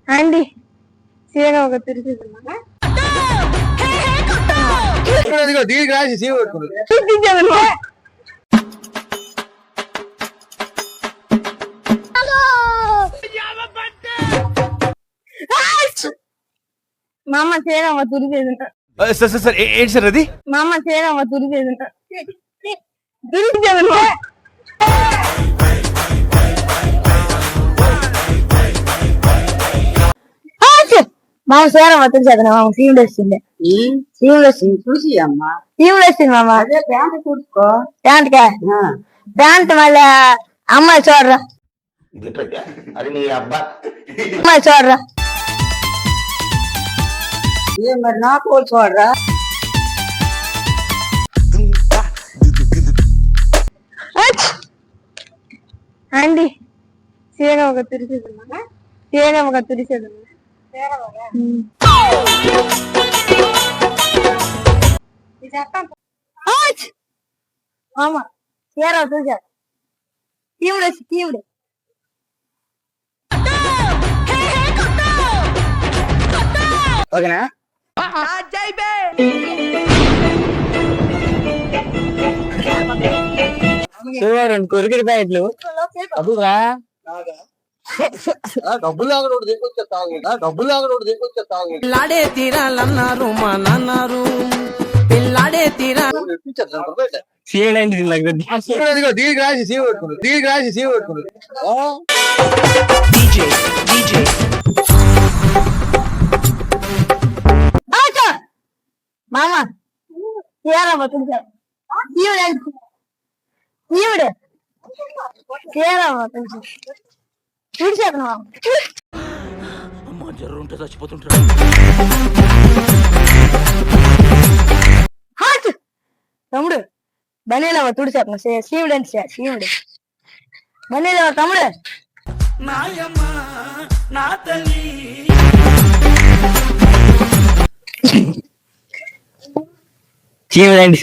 అండి సీగా ఒక తిరిగిదిగా దీనికి రాసి సీవ పెట్టుకుంది. మా అమ్మ చేయడమ్మ తురిచేది సార్ సార్ సార్ ఏంటి సార్ అది? మా అమ్మ చేయడమ్మ తురిచేది తురిచేది మామ సేరమ్మ తురిచేది మామ సీవుడు వస్తుంది సీవుడు వస్తుంది చూసి అమ్మా సీవుడు వస్తుంది మామ అదే ప్యాంట్ కుట్టుకో ప్యాంట్కా ప్యాంట్ మళ్ళీ అమ్మాయి చూడరా అది నీ అబ్బా అమ్మాయి చూడరా ఏ మరి నాకు చూడరా అండి సీగా ఒక తురిచేది సీగా ఒక తురిచేది మామ చీర చూసారు తీవుడు వచ్చి తీవుడు ఓకేనా? రెండు కొరికిరి ప్యాకెట్లు అబ్బురా డబ్బులు ఆగడు దిగొచ్చా తాగు డబ్బులు ఆగడు దిగొచ్చా తాగు పిల్లాడే తీరాలన్నారు మా నాన్నారు పిల్లాడే తీరా చేయడానికి దీనికి రాసి సీవ పెట్టుకుంది. దీనికి రాసి సీవ పెట్టుకుంది. మామ చీరమ్మ తుడిచారు తీవుడు తీవుడు చీరమ్మ తుడిచారు మామ జర్రుంటే చచ్చిపోతుంటారు. తమ్ముడు బనేలమ్మ తుడిచారు శివుడు అని శివుడు బనేలమ్మ తమ్ముడు చేయడానికి